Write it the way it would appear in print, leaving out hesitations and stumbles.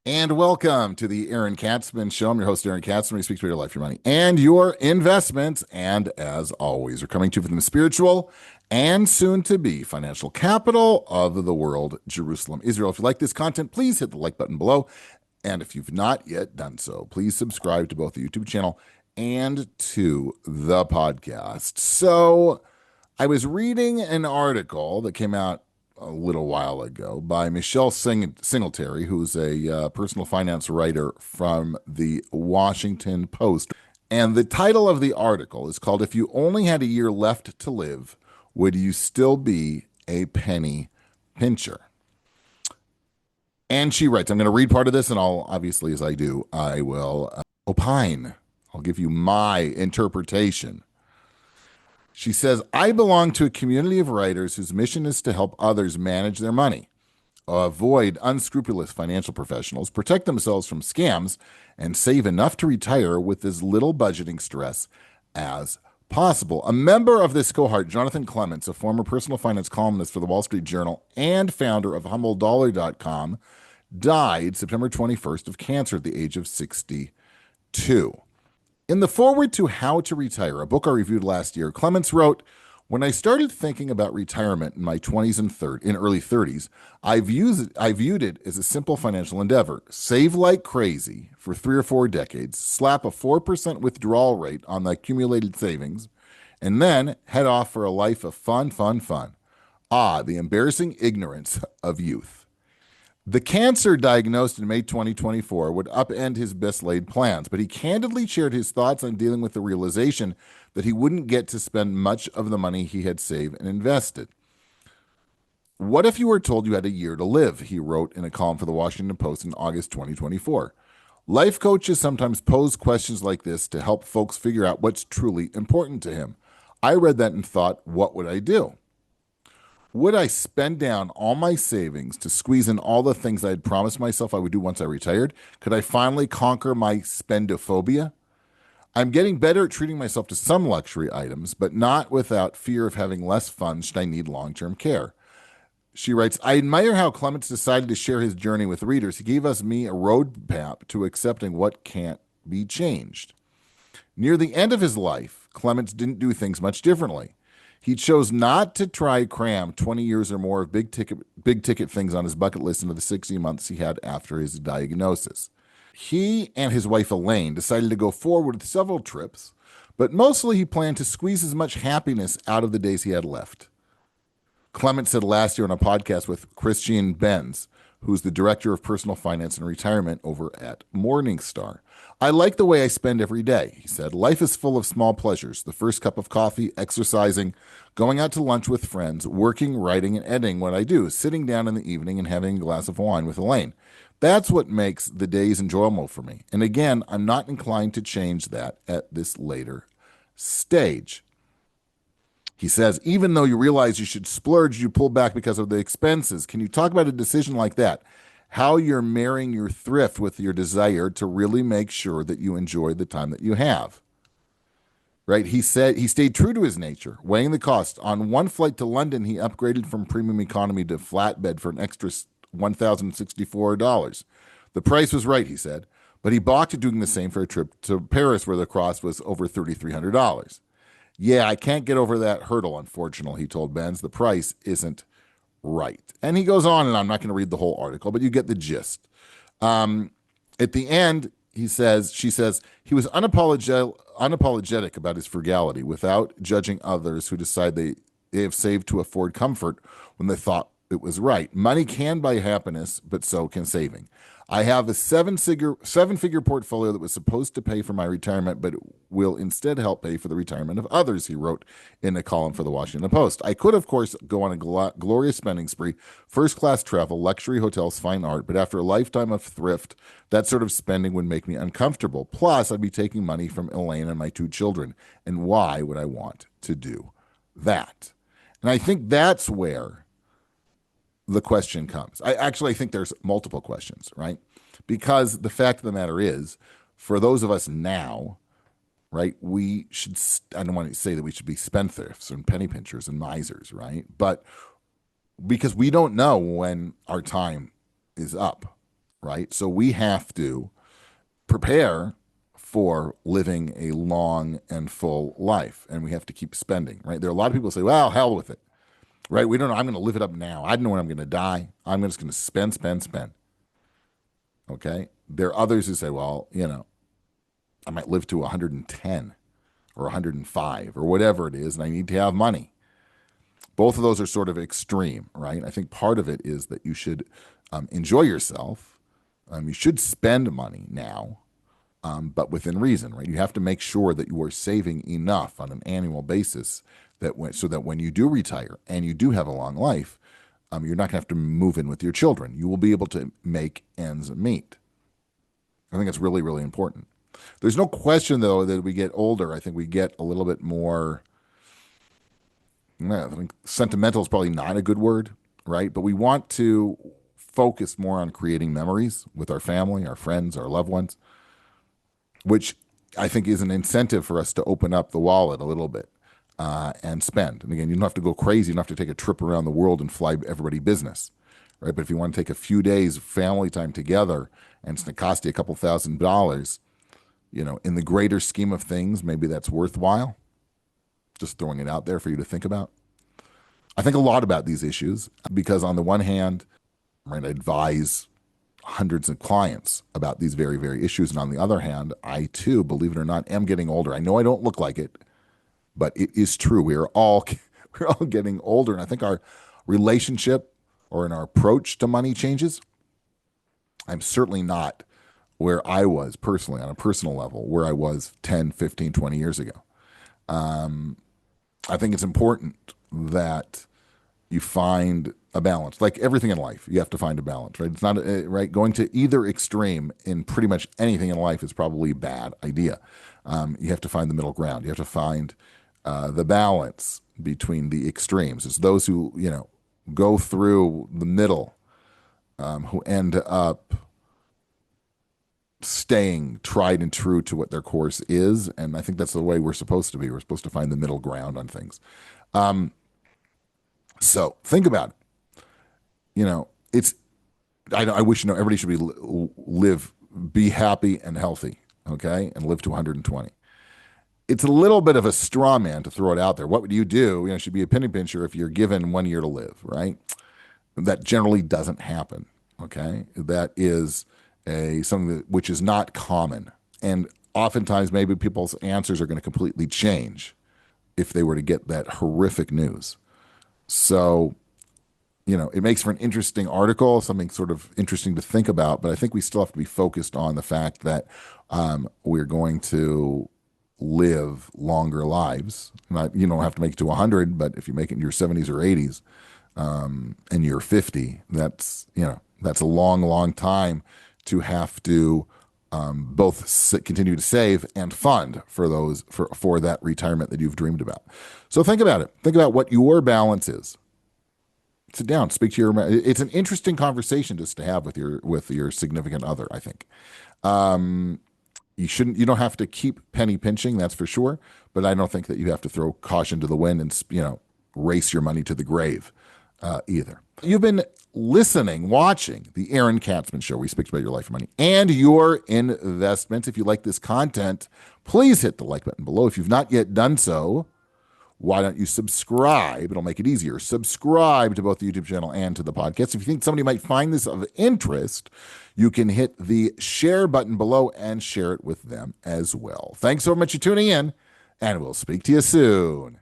And welcome to the Aaron Katzman Show. I'm your host, Aaron Katzman. We speak to your life, your money, and your investments. And as always, we're coming to you from the spiritual and soon to be financial capital of the world, Jerusalem, Israel. If you like this content, please hit the like button below. And if you've not yet done so, please subscribe to both the YouTube channel and to the podcast. So, I was reading an article that came out a little while ago by Michelle Singletary, who's a personal finance writer from the Washington Post. And the title of the article is called, If You Only Had a Year Left to Live, Would You Still Be a Penny Pincher? And she writes, I'm going to read part of this, and I'll, obviously, as I do, I will opine. I'll give you my interpretation. She says, I belong to a community of writers whose mission is to help others manage their money, avoid unscrupulous financial professionals, protect themselves from scams, and save enough to retire with as little budgeting stress as possible. A member of this cohort, Jonathan Clements, a former personal finance columnist for the Wall Street Journal and founder of HumbleDollar.com, died September 21st of cancer at the age of 62. In the foreword to How to Retire, a book I reviewed last year, Clements wrote, when I started thinking about retirement in my 20s and early 30s, I viewed it as a simple financial endeavor. Save like crazy for 3 or 4 decades, slap a 4% withdrawal rate on the accumulated savings, and then head off for a life of fun, fun, fun. Ah, the embarrassing ignorance of youth. The cancer diagnosed in May 2024 would upend his best laid plans, but he candidly shared his thoughts on dealing with the realization that he wouldn't get to spend much of the money he had saved and invested. What if you were told you had a year to live? He wrote in a column for the Washington Post in August 2024. Life coaches sometimes pose questions like this to help folks figure out what's truly important to him. I read that and thought, what would I do? Would I spend down all my savings to squeeze in all the things I had promised myself I would do once I retired? Could I finally conquer my spendophobia? I'm getting better at treating myself to some luxury items, but not without fear of having less fun should I need long term care. She writes, I admire how Clements decided to share his journey with readers. He gave me a roadmap to accepting what can't be changed. Near the end of his life, Clements didn't do things much differently. He chose not to try cram 20 years or more of big ticket things on his bucket list into the 60 months he had after his diagnosis. He and his wife Elaine decided to go forward with several trips, but mostly he planned to squeeze as much happiness out of the days he had left. Clement said last year on a podcast with Christian Benz, who's the director of personal finance and retirement over at Morningstar. I like the way I spend every day, he said. Life is full of small pleasures. The first cup of coffee, exercising, going out to lunch with friends, working, writing, and editing what I do, sitting down in the evening and having a glass of wine with Elaine. That's what makes the days enjoyable for me. And again, I'm not inclined to change that at this later stage. He says, even though you realize you should splurge, you pull back because of the expenses. Can you talk about a decision like that? How you're marrying your thrift with your desire to really make sure that you enjoy the time that you have. Right? He said he stayed true to his nature, weighing the cost. On one flight to London, he upgraded from premium economy to flatbed for an extra $1,064. The price was right, he said, but he balked at doing the same for a trip to Paris where the cost was over $3,300. Yeah, I can't get over that hurdle, unfortunately, he told Benz. The price isn't right. And he goes on, and I'm not going to read the whole article, but you get the gist. At the end, she says, he was unapologetic about his frugality without judging others who decide they have saved to afford comfort when they thought it was right. Money can buy happiness, but so can saving. I have a seven-figure portfolio that was supposed to pay for my retirement, but will instead help pay for the retirement of others, he wrote in a column for the Washington Post. I could, of course, go on a glorious spending spree, first-class travel, luxury hotels, fine art, but after a lifetime of thrift, that sort of spending would make me uncomfortable. Plus, I'd be taking money from Elaine and my 2 children, and why would I want to do that? And I think that's where the question comes. I think there's multiple questions, right? Because the fact of the matter is, for those of us now, right, we should, I don't want to say that we should be spendthrifts and penny pinchers and misers, right? But because we don't know when our time is up, right? So we have to prepare for living a long and full life, and we have to keep spending, right? There are a lot of people who say, well, hell with it, right? We don't know. I'm going to live it up now. I don't know when I'm going to die. I'm just going to spend, spend, spend. Okay. There are others who say, well, I might live to 110 or 105 or whatever it is, and I need to have money. Both of those are sort of extreme, right? I think part of it is that you should enjoy yourself. You should spend money now, but within reason, right? You have to make sure that you are saving enough on an annual basis so that when you do retire and you do have a long life, you're not going to have to move in with your children. You will be able to make ends meet. I think it's really, really important. There's no question, though, that we get older. I think we get a little bit more. I think sentimental is probably not a good word, right? But we want to focus more on creating memories with our family, our friends, our loved ones, which I think is an incentive for us to open up the wallet a little bit and spend. And again, you don't have to go crazy. You don't have to take a trip around the world and fly everybody business, right? But if you want to take a few days of family time together and it's going to cost you a couple $1,000s, in the greater scheme of things, maybe that's worthwhile. Just throwing it out there for you to think about. I think a lot about these issues because on the one hand, I advise hundreds of clients about these very, very issues. And on the other hand, I too, believe it or not, am getting older. I know I don't look like it, but it is true. We're all getting older. And I think our relationship or in our approach to money changes. I'm certainly not where I was personally on a personal level, where I was 10, 15, 20 years ago. I think it's important that you find a balance. Like everything in life, you have to find a balance, right? It's not right. Going to either extreme in pretty much anything in life is probably a bad idea. You have to find the middle ground. You have to find the balance between the extremes. It's those who go through the middle who end up staying tried and true to what their course is. And I think that's the way we're supposed to be. We're supposed to find the middle ground on things. So think about it. I wish, everybody should be happy and healthy, okay? And live to 120. It's a little bit of a straw man to throw it out there. What would you do? It should be a penny pincher if you're given 1 year to live, right? That generally doesn't happen, okay? That is something which is not common. And oftentimes maybe people's answers are going to completely change if they were to get that horrific news. So, it makes for an interesting article, something sort of interesting to think about, but I think we still have to be focused on the fact that we're going to live longer lives. You don't have to make it to 100, but if you make it in your 70s or 80s and you're 50, that's a long, long time to have to both continue to save and fund for that retirement that you've dreamed about. So think about it. Think about what your balance is. Sit down, speak to your. It's an interesting conversation just to have with your significant other, I think. You don't have to keep penny pinching, that's for sure. But I don't think that you have to throw caution to the wind and race your money to the grave either. You've been watching the Aaron Katzman Show. We speak about your life and money and your investments. If you like this content, please hit the like button below. If you've not yet done so, why don't you subscribe? It'll make it easier. Subscribe to both the YouTube channel and to the podcast. If you think somebody might find this of interest, you can hit the share button below and share it with them as well. Thanks so much for tuning in, and we'll speak to you soon.